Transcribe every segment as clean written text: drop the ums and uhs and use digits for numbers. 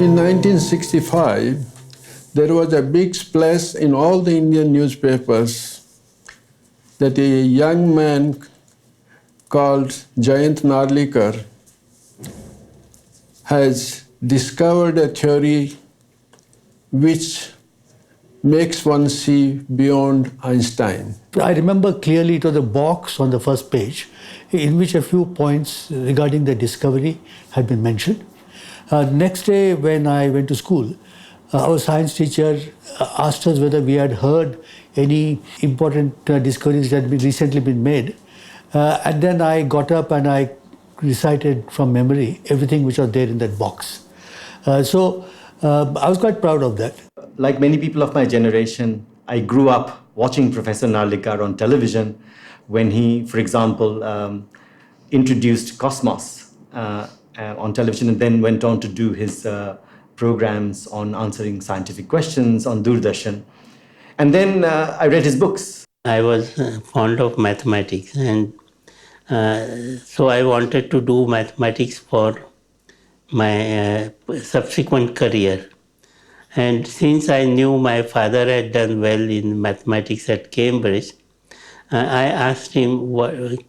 in 1965, there was a big splash in all the Indian newspapers that a young man called Jayant Narlikar has discovered a theory which makes one see beyond Einstein. I remember clearly it was a box on the first page in which a few points regarding the discovery had been mentioned. Next day when I went to school, our science teacher asked us whether we had heard any important discoveries that had recently been made. And then I got up and I recited from memory everything which was there in that box. So I was quite proud of that. Like many people of my generation, I grew up watching Professor Narlikar on television when he, for example, introduced Cosmos on television and then went on to do his programs on answering scientific questions on Doordarshan. And then I read his books. I was fond of mathematics, and so I wanted to do mathematics for my subsequent career. And since I knew my father had done well in mathematics at Cambridge, I asked him,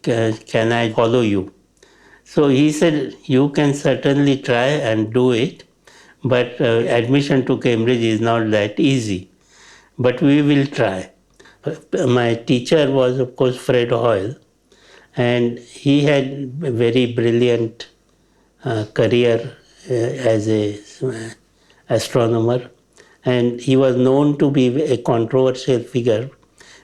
can I follow you? So he said, you can certainly try and do it, but admission to Cambridge is not that easy. But we will try. My teacher was, of course, Fred Hoyle, and he had a very brilliant career as an astronomer, and he was known to be a controversial figure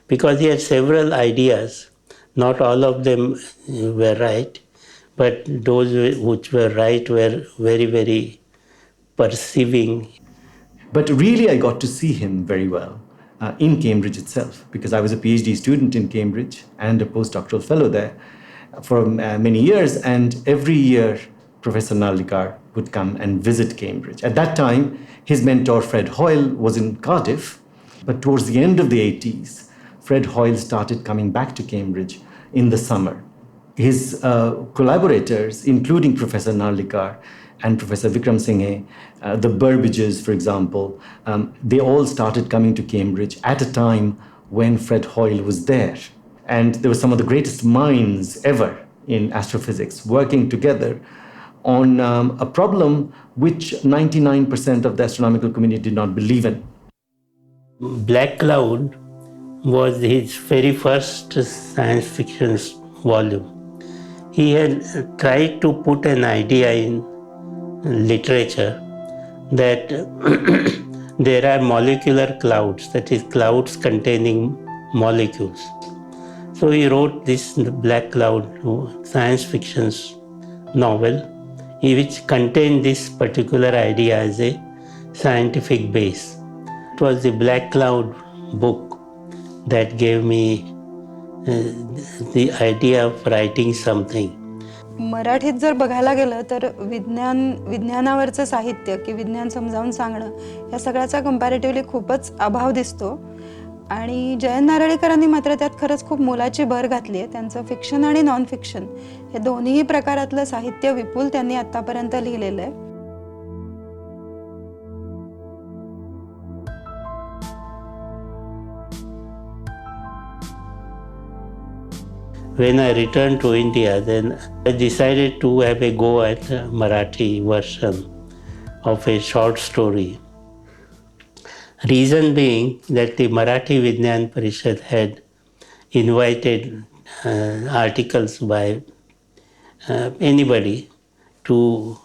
because he had several ideas. Not all of them were right, but those which were right were very, very perceiving. But really, I got to see him very well in Cambridge itself, because I was a PhD student in Cambridge and a postdoctoral fellow there for many years. And every year, Professor Narlikar would come and visit Cambridge. At that time, his mentor, Fred Hoyle, was in Cardiff. But towards the end of the 80s, Fred Hoyle started coming back to Cambridge in the summer. His collaborators, including Professor Narlikar and Professor Vikram Singhe, the Burbages, for example, they all started coming to Cambridge at a time when Fred Hoyle was there. And there were some of the greatest minds ever in astrophysics working together on a problem which 99% of the astronomical community did not believe in. Black Cloud was his very first science fiction volume. He had tried to put an idea in literature that there are molecular clouds, that is, clouds containing molecules. So he wrote this Black Cloud science fiction novel, which contained this particular idea as a scientific base. It was the Black Cloud book that gave me the idea of writing something. मराठीत जर बघायला गेलं तर विज्ञानावरचं साहित्य की विज्ञान समजावून सांगणं या सगळ्याचा कंपॅरेटिव्हली खूपच अभाव दिसतो. आणि जयंत नारळीकरांनी मात्र त्यात खरंच खूप मोलाची भर घातली आहे. त्यांचं फिक्शन आणि नॉन फिक्शन हे दोन्ही प्रकारातलं साहित्य विपुल त्यांनी आतापर्यंत लिहिलेलं आहे. When I returned to India, then I decided to have a go at a Marathi version of a short story. Reason being that the Marathi Vigyan Parishad had invited articles by anybody to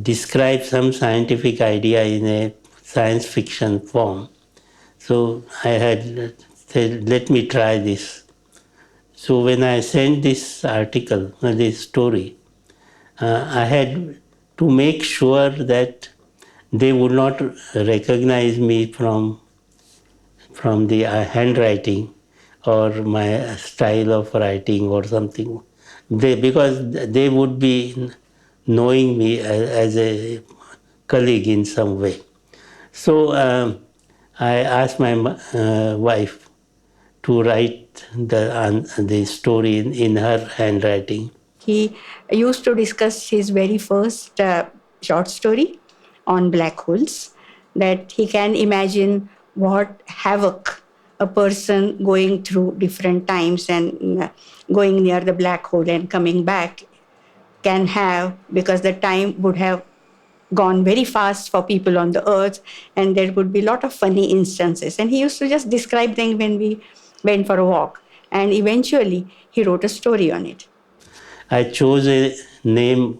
describe some scientific idea in a science fiction form. So I had said, let me try this. So when I sent this article, this story, I had to make sure that they would not recognize me from the handwriting or my style of writing or something. Because they would be knowing me as a colleague in some way. So I asked my wife to write the story in her handwriting. He used to discuss his very first short story on black holes, that he can imagine what havoc a person going through different times and going near the black hole and coming back can have, because the time would have gone very fast for people on the earth, and there would be a lot of funny instances. And he used to just describe them when we went for a walk. And eventually, he wrote a story on it. I chose a name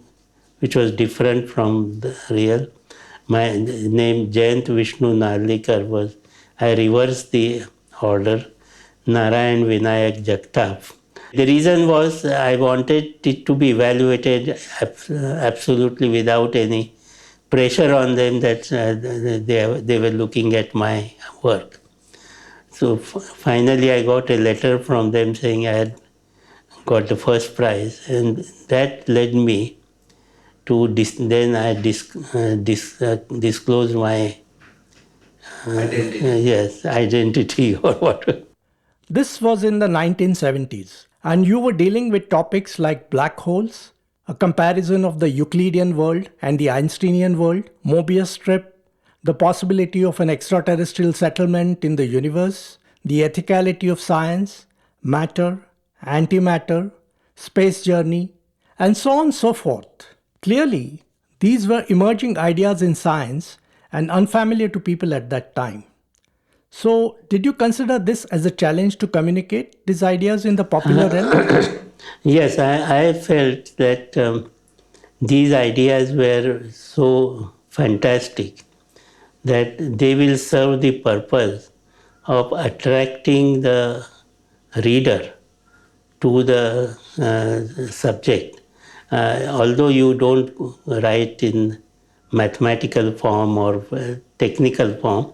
which was different from the real. My name Jayant Vishnu Narlikar was, I reversed the order, Narayan Vinayak Jagtap. The reason was I wanted it to be evaluated absolutely without any pressure on them that they were looking at my work. So finally I got a letter from them saying I had got the first prize, and that led me to then I disclosed my identity or what. This was in the 1970s, and you were dealing with topics like black holes, a comparison of the Euclidean world and the Einsteinian world, Mobius strip, the possibility of an extraterrestrial settlement in the universe, the ethicality of science, matter, antimatter, space journey, and so on and so forth. Clearly, these were emerging ideas in science and unfamiliar to people at that time. So, did you consider this as a challenge to communicate these ideas in the popular realm? Yes, I felt that these ideas were so fantastic that they will serve the purpose of attracting the reader to the subject. Although you don't write in mathematical form or technical form,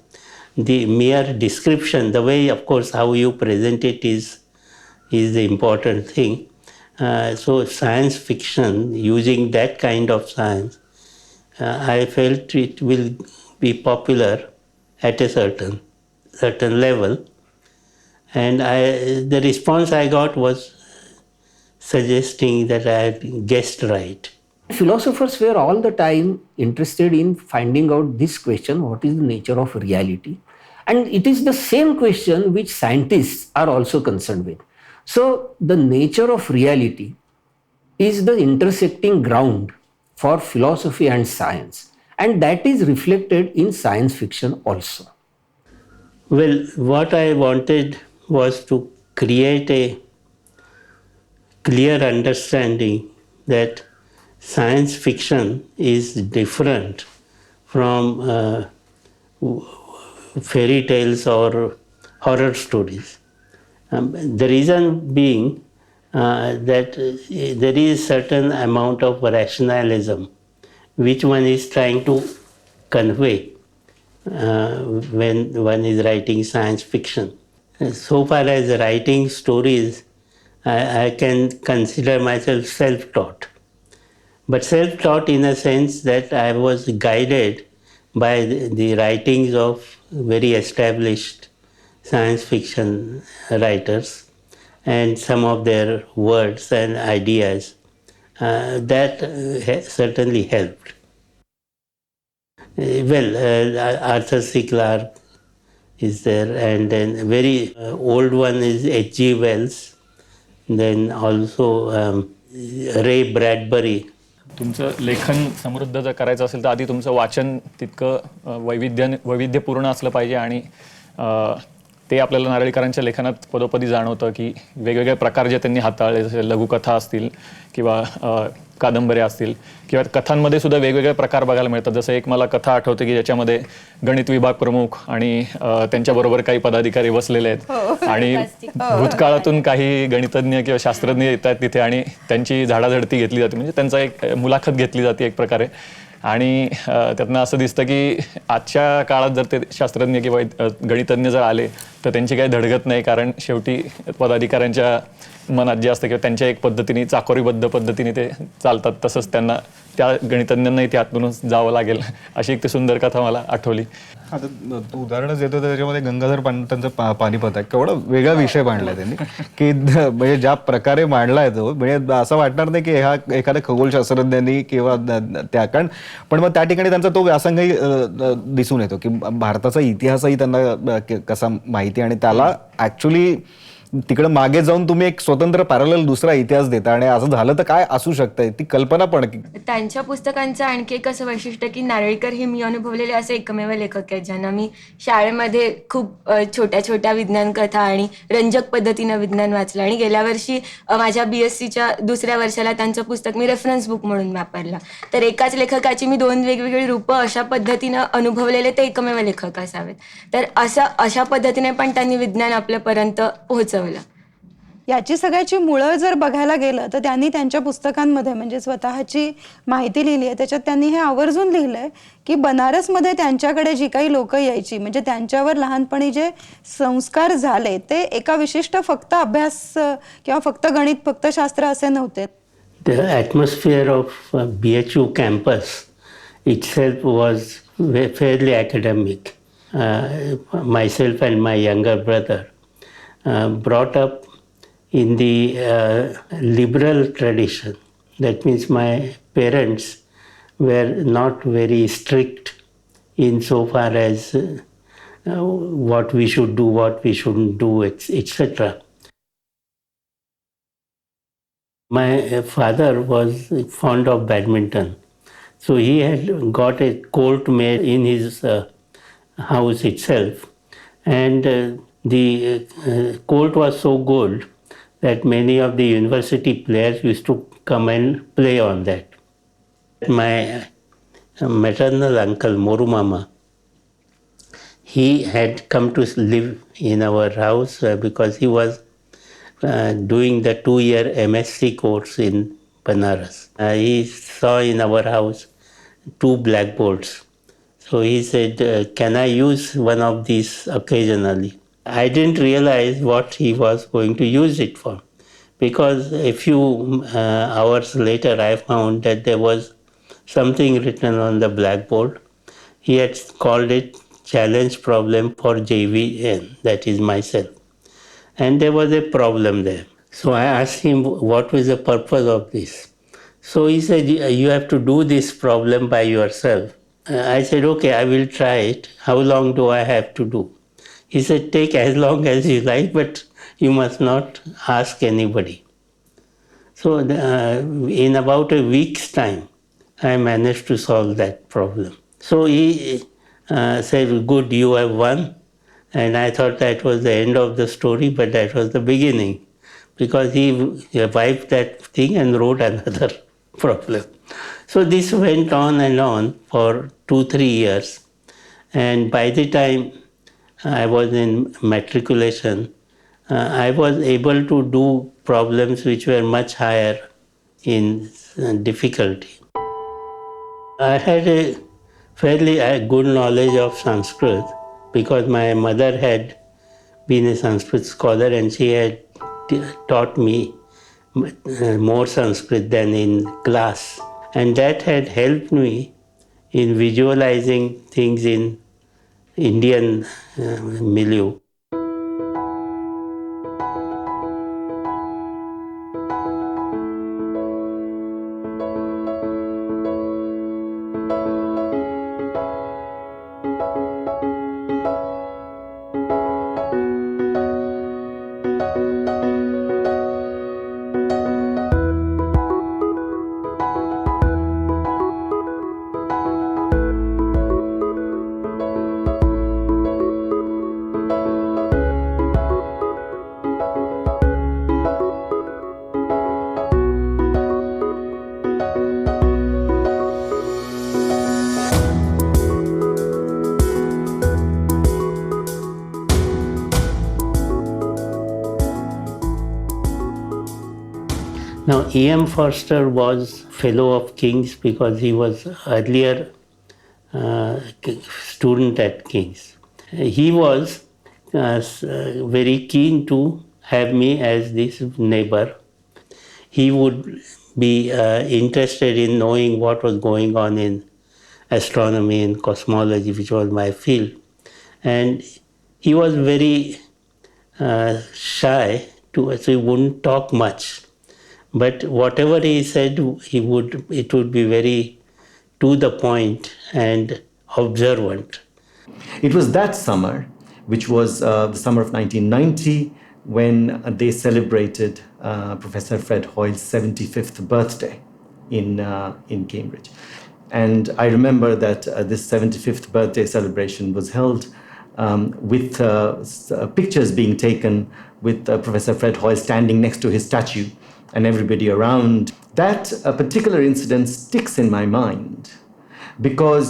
the mere description, the way, of course, how you present it is the important thing. So science fiction, using that kind of science, I felt it will be popular at a certain level. And the response I got was suggesting that I had guessed right. Philosophers were all the time interested in finding out this question, what is the nature of reality? And it is the same question which scientists are also concerned with. So the nature of reality is the intersecting ground for philosophy and science. And that is reflected in science fiction also. Well, what I wanted was to create a clear understanding that science fiction is different from fairy tales or horror stories. The reason being that there is certain amount of rationalism which one is trying to convey when one is writing science fiction. So far as writing stories, I can consider myself self-taught. But self-taught in a sense that I was guided by the writings of very established science fiction writers and some of their words and ideas that certainly helped. Arthur C. Clarke is there, and then a very old one is H.G. Wells, then also Ray Bradbury. तुमचं लेखन समृद्ध जर करायचं असेल तर आधी तुमचं वाचन तितकं वैविध्यपूर्ण असलं पाहिजे, आणि ते आपल्याला नारळीकरांच्या लेखनात पदोपदी जाणवतं की वेगवेगळे प्रकार जे त्यांनी हाताळले, जसे लघुकथा असतील किंवा कादंबऱ्या असतील किंवा कथांमध्ये सुद्धा वेगवेगळे प्रकार बघायला मिळतात. जसं एक मला कथा आठवते की ज्याच्यामध्ये गणित विभाग प्रमुख आणि त्यांच्याबरोबर काही पदाधिकारी बसलेले आहेत आणि भूतकाळातून काही गणितज्ञ किंवा शास्त्रज्ञ येतात तिथे आणि त्यांची झाडाझडती घेतली जाते, म्हणजे त्यांचा एक मुलाखत घेतली जाते एक प्रकारे. आणि त्यातनं असं दिसतं की आजच्या काळात जर ते शास्त्रज्ञ किंवा गणितज्ञ जर आले तर त्यांची काही धडगत नाही, कारण शेवटी पदाधिकाऱ्यांच्या मनात जे असतं किंवा त्यांच्या एक पद्धतीने चाकोरीबद्ध पद्धतीने ते चालतात, तसंच त्यांना त्या गणितज्ञांनाही त्यातून जावं लागेल, अशी एक ती सुंदर कथा मला आठवली. आता तू उदाहरणच देतो त्याच्यामध्ये गंगाधर पंतांचं पानिपत आहे. केवढा वेगळा विषय मांडलाय त्यांनी की म्हणजे ज्या प्रकारे मांडलाय तो, म्हणजे असं वाटणार नाही की हा एखाद्या खगोलशास्त्रज्ञांनी किंवा त्या, कारण पण मग त्या ठिकाणी त्यांचा तो व्यासंगही दिसून येतो की भारताचा इतिहासही त्यांना कसा माहिती, आणि त्याला ऍक्च्युली तिकडे मागे जाऊन तुम्ही एक स्वतंत्र पॅरलल दुसरा इतिहास देता, आणि असं झालं तर काय असू शकतंय ती कल्पना पण. त्यांच्या पुस्तकांचं आणखी एक असं वैशिष्ट्य की नारळीकर हे मी अनुभवलेले असे एकमेव लेखक आहेत ज्यांना मी शाळेमध्ये खूप छोट्या छोट्या विज्ञान कथा आणि रंजक पद्धतीनं विज्ञान वाचलं, आणि गेल्या वर्षी माझ्या BScच्या दुसऱ्या वर्षाला त्यांचं पुस्तक मी रेफरन्स बुक म्हणून वापरलं. तर एकाच लेखकाची मी 2 वेगवेगळी रूपं अशा पद्धतीनं अनुभवलेले ते एकमेव लेखक असावेत. तर अशा पद्धतीने पण त्यांनी विज्ञान आपल्यापर्यंत पोहोचवलं. याची सगळ्याची मुळं जर बघायला गेलं तर त्यांनी त्यांच्या पुस्तकांमध्ये म्हणजे स्वतःची माहिती लिहिली आहे, त्याच्यात त्यांनी हे आवर्जून लिहिलंय की बनारसमध्ये त्यांच्याकडे जी काही लोक यायची, म्हणजे त्यांच्यावर लहानपणी जे संस्कार झाले ते एका विशिष्ट फक्त अभ्यास किंवा फक्त गणित, फक्त शास्त्र असे नव्हते. The atmosphere of BHU campus itself was fairly academic. Myself and my younger brother brought up in the liberal tradition. That means my parents were not very strict in so far as what we should do, what we shouldn't do, etc. My father was fond of badminton, so he had got a court made in his house itself, and the court was so good that many of the university players used to come and play on that. My maternal uncle, Moru Mama, he had come to live in our house because he was doing the 2-year MSc course in Banaras. He saw in our house 2 blackboards. So he said, can I use one of these occasionally? I didn't realize what he was going to use it for, because a few hours later I found that there was something written on the blackboard. He had called it challenge problem for JVN, that is myself. And there was a problem there. So I asked him what was the purpose of this. So he said, you have to do this problem by yourself. I said, okay, I will try it. How long do I have to do? He said, take as long as you like, but you must not ask anybody. So in about a week's time, I managed to solve that problem. So he said, good, you have won. And I thought that was the end of the story, but that was the beginning, because he wiped that thing and wrote another problem. So this went on and on for 2-3 years. And by the time I was in matriculation, I was able to do problems which were much higher in difficulty. I had a fairly good knowledge of Sanskrit because my mother had been a Sanskrit scholar and she had taught me more Sanskrit than in class. And that had helped me in visualizing things in Indian milieu. Now, E.M. Forster was Fellow of King's because he was earlier student at King's. He was very keen to have me as this neighbor. He would be interested in knowing what was going on in astronomy and cosmology, which was my field. And he was very shy, so he wouldn't talk much. But whatever he said, it would be very to the point and observant. It was that summer, which was the summer of 1990, when they celebrated Professor Fred Hoyle's 75th birthday in Cambridge. And I remember that this 75th birthday celebration was held with pictures being taken with Professor Fred Hoyle standing next to his statue and everybody around. That particular incident sticks in my mind because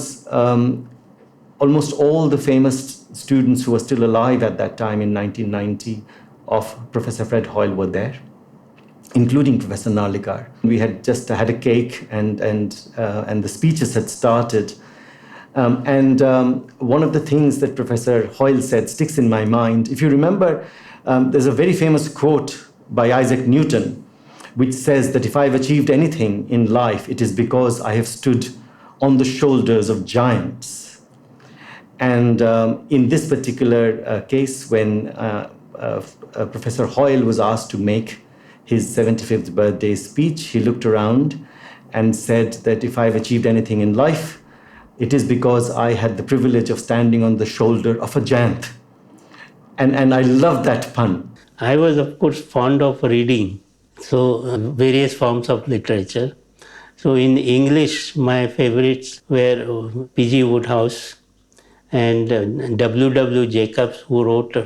almost all the famous students who were still alive at that time in 1990 of Professor Fred Hoyle were there, including Professor Narlikar. We had just had a cake and the speeches had started. One of the things that Professor Hoyle said sticks in my mind. If you remember, there's a very famous quote by Isaac Newton, which says that if I've achieved anything in life, it is because I have stood on the shoulders of giants. And in this particular case, when Professor Hoyle was asked to make his 75th birthday speech, he looked around and said that if I've achieved anything in life, it is because I had the privilege of standing on the shoulder of a giant. And I love that pun. I was, of course, fond of reading, so various forms of literature. So in English, my favorites were P.G. Wodehouse and W.W. Jacobs, who wrote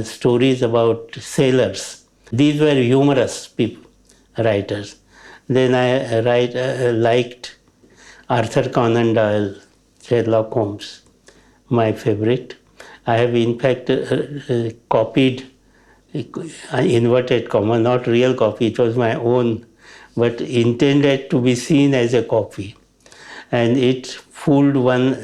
stories about sailors. These were humorous writers. Then I liked Arthur Conan Doyle, Sherlock Holmes, my favorite. I have in fact copied, inverted comma, not real copy, it was my own, but intended to be seen as a copy. And it fooled one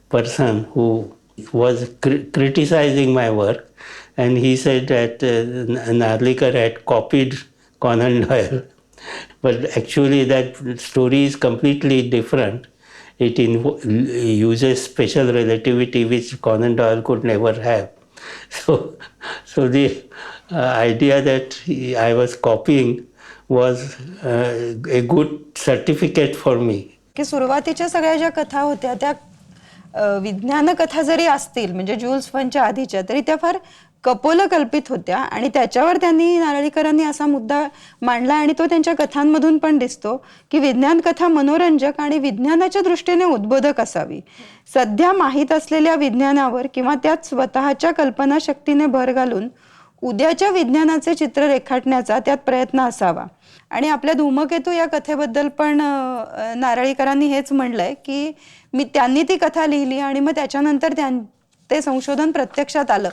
person who was criticizing my work, and he said that Narlikar had copied Conan Doyle, but actually that story is completely different. It uses special relativity which Conan Doyle could never have. So the idea that I was copying was a good certificate for me. की सुरुवातीच्या सगळ्या ज्या कथा होत्या त्या विज्ञान कथा जरी असतील म्हणजे ज्यूल्स फनच्या आधीच्या तरी त्या फार कपोलकल्पित होत्या आणि त्याच्यावर त्यांनी नारळीकरांनी असा मुद्दा मांडला आणि तो त्यांच्या कथांमधून पण दिसतो की विज्ञान कथा मनोरंजक आणि विज्ञानाच्या दृष्टीने उद्बोधक असावी. सध्या माहीत असलेल्या विज्ञानावर किंवा त्यात स्वतःच्या कल्पनाशक्तीने भर घालून उद्याच्या विज्ञानाचे चित्र रेखाटण्याचा त्यात प्रयत्न असावा. आणि आपल्या धूमकेतू या कथेबद्दल पण नारळीकरांनी हेच म्हणलंय की त्यांनी ती कथा लिहिली आणि मग त्याच्यानंतर ते संशोधन प्रत्यक्षात आलं.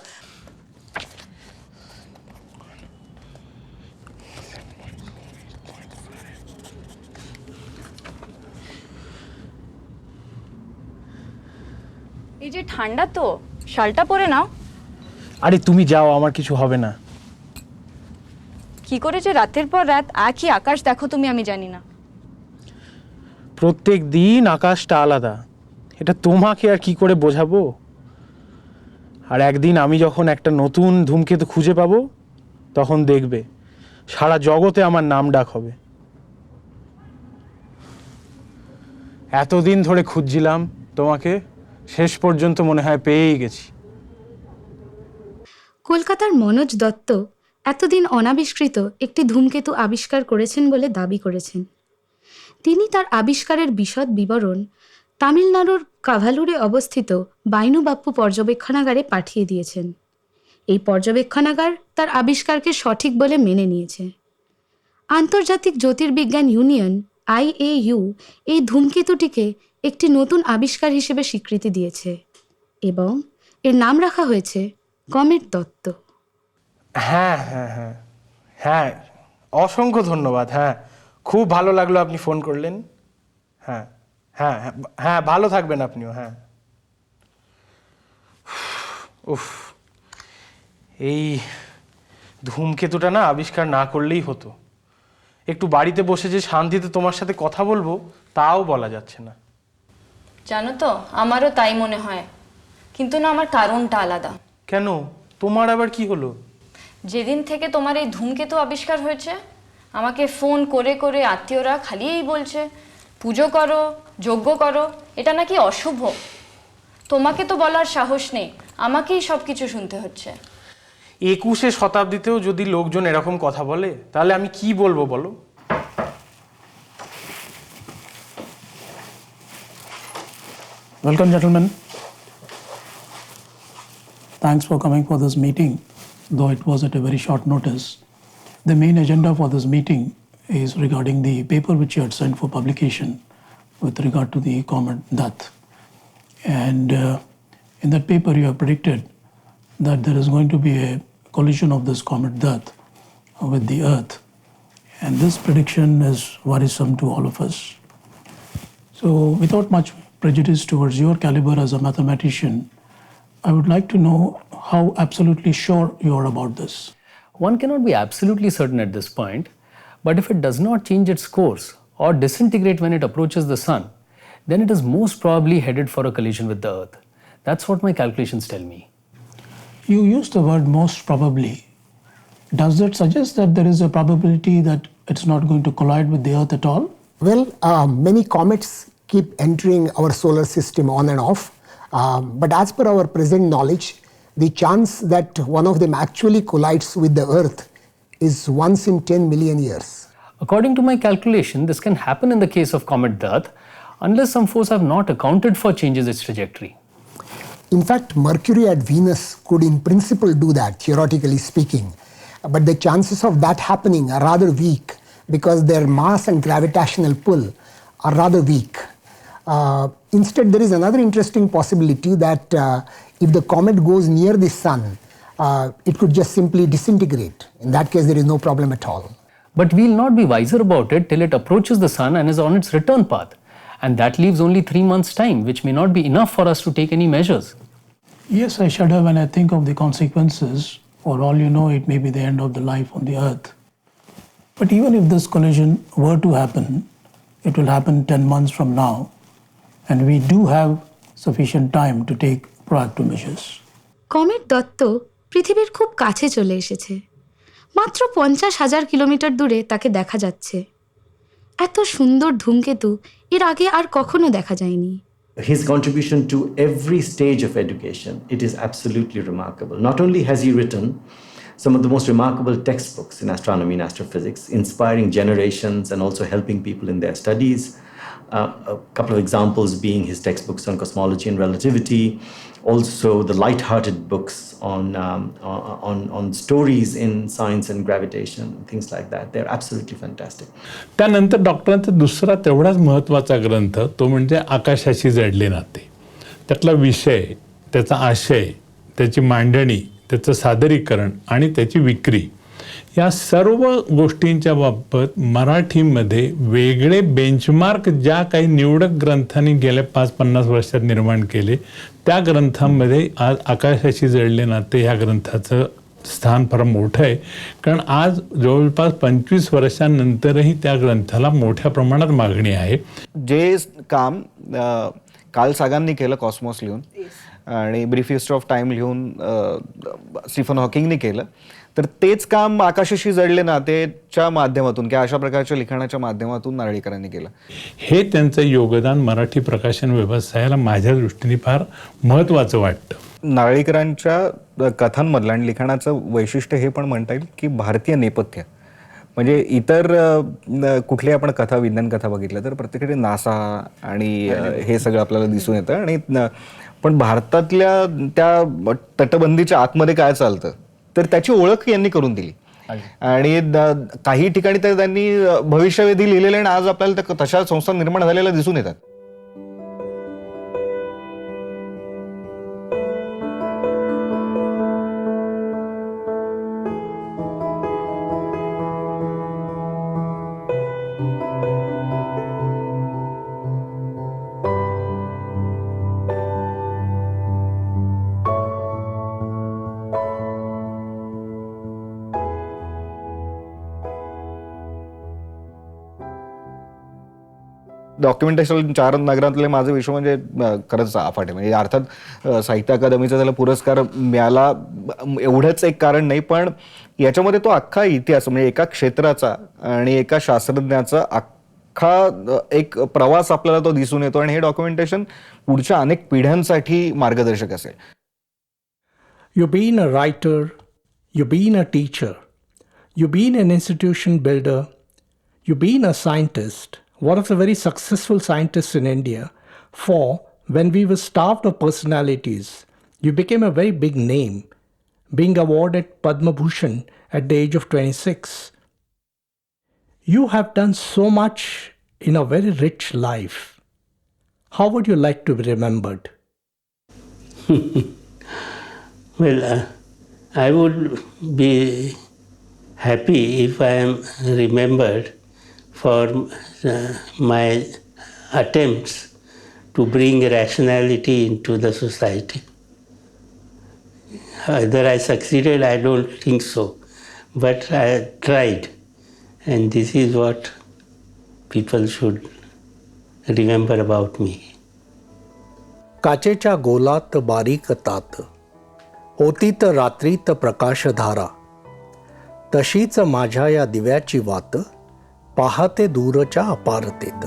এই যে ঠান্ডা তো শালটা পরে নাও। আরে তুমি যাও, আমার কিছু হবে না। কি করে যে রাতের পর রাত একই আকাশ দেখো তুমি আমি জানি না। প্রত্যেক দিন আকাশটা আলাদা, এটা তোমাকে আর কি করে বোঝাবো। আর একদিন আমি যখন একটা নতুন ধূমকেতু খুঁজে পাবো তখন দেখবে সারা জগতে আমার নাম ডাক হবে। এতদিন ধরে খুঁজছিলাম তোমাকে, শেষ পর্যন্ত মনে হয় পেয়েই গেছি। কলকাতার মনোজ দত্ত এতদিন অনাবিষ্কৃত একটি ধূমকেতু আবিষ্কার করেছেন বলে দাবি করেছেন। তিনি তার আবিষ্কারের বিশদ বিবরণ তামিলনাড়ুর কাভালুরে অবস্থিত বাইনু বাপ্পু পর্যবেক্ষণাগারে পাঠিয়ে দিয়েছেন। এই পর্যবেক্ষণাগার তার আবিষ্কারকে সঠিক বলে মেনে নিয়েছে। আন্তর্জাতিক জ্যোতির্বিজ্ঞান ইউনিয়ন IAU এই ধূমকেতুটিকে একটি নতুন আবিষ্কার হিসেবে স্বীকৃতি দিয়েছে এবং এর নাম রাখা হয়েছে কমেট দত্ত। হ্যাঁ হ্যাঁ হ্যাঁ হ্যাঁ, অসংখ্য ধন্যবাদ। হ্যাঁ, খুব ভালো লাগলো আপনি ফোন করলেন। হ্যাঁ হ্যাঁ হ্যাঁ, ভালো থাকবেন আপনিও। হ্যাঁ, উফ, এই ধূমকেতুটা না আবিষ্কার না করলেই হতো। একটু বাড়িতে বসে যে শান্তিতে তোমার সাথে কথা বলবো তাও বলা যাচ্ছে না। জানো তো, আমারও তাই মনে হয়, কিন্তু না, আমার কারণটা আলাদা। কেন? তোমার আবার কি হলো? যেদিন থেকে তোমার এই ধূমকেতু আবিষ্কার হয়েছে, আমাকে ফোন করে করে আত্মীয়রা খালি এই বলছে, পুজো করো, যজ্ঞ করো, এটা নাকি অশুভ। তোমাকে তো বলার সাহস নেই, আমাকেই সব কিছু শুনতে হচ্ছে। 21শে শতাব্দীতেও যদি লোকজন এরকম কথা বলে তাহলে আমি কি বলবো বলো? Welcome, gentlemen. Thanks for coming for this meeting, though it was at a very short notice. The main agenda for this meeting is regarding the paper which you had sent for publication with regard to the comet Dutt. And in that paper, you have predicted that there is going to be a collision of this comet Dutt with the Earth. And this prediction is worrisome to all of us. So, without much prejudice towards your caliber as a mathematician, I would like to know how absolutely sure you are about this. One cannot be absolutely certain at this point, but if it does not change its course or disintegrate when it approaches the sun, then it is most probably headed for a collision with the Earth. That's what my calculations tell me. You used the word most probably. Does that suggest that there is a probability that it's not going to collide with the Earth at all? Well, many comets keep entering our solar system on and off. But as per our present knowledge, the chance that one of them actually collides with the Earth is once in 10 million years. According to my calculation, this can happen in the case of comet Dutt unless some force have not accounted for changes its trajectory. In fact, Mercury at Venus could in principle do that, theoretically speaking. But the chances of that happening are rather weak because their mass and gravitational pull are rather weak. Instead, there is another interesting possibility that if the comet goes near the sun, it could just simply disintegrate. In that case, there is no problem at all. But we'll not be wiser about it till it approaches the sun and is on its return path. And that leaves only 3 months' time, which may not be enough for us to take any measures. Yes, I shudder when I think of the consequences. For all you know, it may be the end of the life on the Earth. But even if this collision were to happen, it will happen 10 months from now. And we do have sufficient time to take proactive measures. Comet Dutta পৃথিবীর খুব কাছে চলে এসেছে। মাত্র 50,000 kilometre দূরে তাকে দেখা যাচ্ছে। এত সুন্দর ধূমকেতু এর আগে আর কখনো দেখা যায়নি। His contribution to every stage of education, it is absolutely remarkable. Not only has he written some of the most remarkable textbooks in astronomy and astrophysics, inspiring generations and also helping people in their studies. A couple of examples being his textbooks on cosmology and relativity, also the light-hearted books on stories in science and gravitation, things like that. They're absolutely fantastic. त्यानंतर डॉक्टरांचा दुसरा तेवढाच महत्त्वाचा ग्रंथ तो म्हणजे आकाशाशी जडले नाते. त्यातला विषय, त्याचा आशय, त्याची मांडणी, त्याचं सादरीकरण आणि त्याची विक्री या सर्व गोष्टींच्या बाबत मराठीमध्ये वेगळे बेंचमार्क ज्या काही निवडक ग्रंथांनी गेल्या 5-50 वर्षात निर्माण केले त्या ग्रंथांमध्ये आज आकाशाशी जडले नाते ह्या ग्रंथाचं स्थान फार मोठं आहे. कारण आज जवळपास 25 वर्षांनंतरही त्या ग्रंथाला मोठ्या प्रमाणात मागणी आहे. जे काम कार्ल सागांनी केलं कॉस्मॉस लिहून आणि ब्रीफ हिस्ट्री ऑफ टाइम लिहून स्टीफन हॉकिंगने केलं, तर तेच काम आकाशाशी जडले नातेच्या माध्यमातून किंवा अशा प्रकारच्या लिखाणाच्या माध्यमातून नारळीकरांनी केलं. हे त्यांचं योगदान मराठी प्रकाशन व्यवसायाला माझ्या दृष्टीने फार महत्त्वाचं वाटतं. नारळीकरांच्या कथांमधलं आणि लिखाणाचं वैशिष्ट्य हे पण म्हणता येईल की भारतीय नेपथ्य, म्हणजे इतर कुठली आपण कथा, विज्ञान कथा बघितल्या तर प्रत्येकडे नासा आणि हे सगळं आपल्याला दिसून येतं. आणि पण भारतातल्या त्या तटबंदीच्या आतमध्ये काय चालतं तर त्याची ओळख यांनी करून दिली. आणि काही ठिकाणी तर त्यांनी भविष्यवेधी लिहिलेले आणि आज आपल्याला तशा संस्था निर्माण झालेल्या दिसून येतात. डॉक्युमेंटेशन 4 नगरातले माझं विश्व म्हणजे खरंच अफाट आहे. म्हणजे अर्थात साहित्य अकादमीचा त्याला पुरस्कार मिळाला एवढंच एक कारण नाही, पण याच्यामध्ये तो अख्खा इतिहास म्हणजे एका क्षेत्राचा आणि एका शास्त्रज्ञाचा अख्खा एक प्रवास आपल्याला तो दिसून येतो आणि हे डॉक्युमेंटेशन पुढच्या अनेक पिढ्यांसाठी मार्गदर्शक असेल. You've been a writer, you've been a teacher, you've been an institution builder, you've been a scientist, one of the very successful scientists in India. For when we were starved of personalities, you became a very big name, being awarded Padma Bhushan at the age of 26. You have done so much in a very rich life. How would you like to be remembered? Well, I would be happy if I am remembered for my attempts to bring rationality into the society. Whether I succeeded, I don't think so. But I tried. And this is what people should remember about me. काचेच्या गोलात बारीक तात, होती तर रात्रीत प्रकाशधारा, तशीच माझ्या या दिव्याची वात, पाहते दूरच्या अपारतेत.